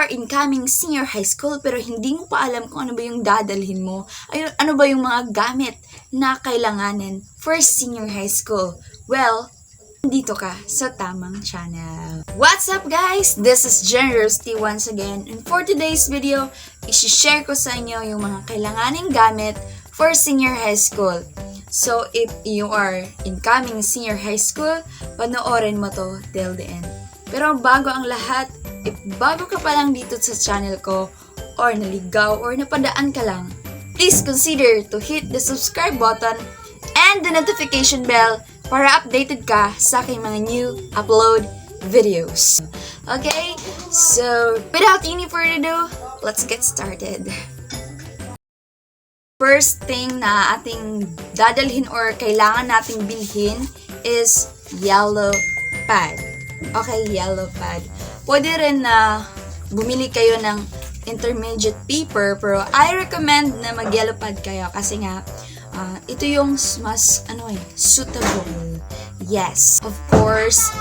are incoming senior high school pero hindi mo pa alam kung ano ba yung dadalhin mo, ano ba yung mga gamit na kailanganin for senior high school. Well, dito ka sa tamang channel. What's up guys? This is Generosity once again, and for today's video, i-share ko sa inyo yung mga kailanganing gamit for senior high school. So, if you are incoming senior high school, panoorin mo to till the end. Pero bago ang lahat, if bago ka pa lang dito sa channel ko, or naligaw, or napadaan ka lang, please consider to hit the subscribe button and the notification bell para updated ka sa aking mga new upload videos. Okay? So, without any further ado, let's get started. First thing na ating dadalhin or kailangan nating bilhin is yellow pad. Okay, yellow pad. Pwede rin na bumili kayo ng intermediate paper, pero I recommend na mag-yellow pad kayo kasi nga ito yung mas suitable. Yes, of course,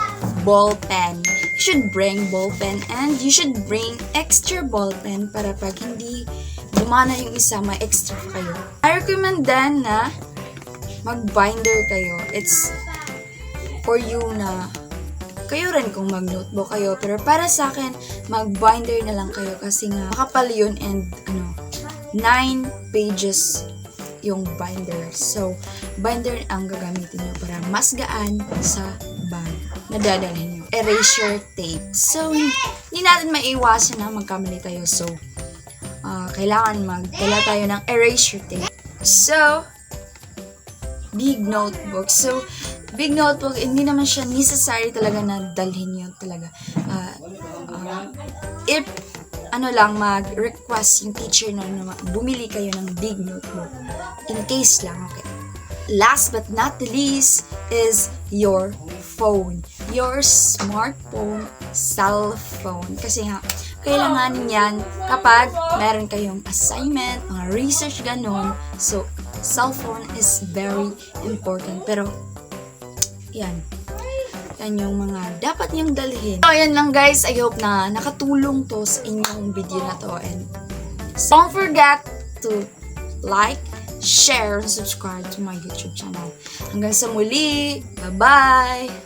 ball pen. You should bring ball pen and you should bring extra ball pen para pag hindi gumana yung isa, may extra kayo. I recommend then na mag-binder kayo. It's for you na kayo rin kung mag-notebook kayo. Pero para sa akin, mag-binder na lang kayo kasi nga makapal yun and 9 pages yung binder. So, binder ang gagamitin nyo para mas gaan sa bag na dadalhin nyo. Erasure tape. So, hindi natin maiwasan na magkamali tayo. So, kailangan magdala tayo ng erasure tape. So, big notebook. So, big notebook, hindi naman siya necessary talaga na dalhin yun talaga. If mag-request yung teacher na bumili kayo ng big notebook. In case lang, okay. Last but not the least is your phone. Your smartphone, cell phone. Kasi nga, kailangan yan kapag meron kayong assignment, mga research, ganun. So, cell phone is very important. Pero, yan yung mga dapat niyong dalhin. So, ayan lang guys. I hope na nakatulong to sa inyong video na to. And don't forget to like, share, and subscribe to my YouTube channel. Hanggang sa muli. Bye-bye!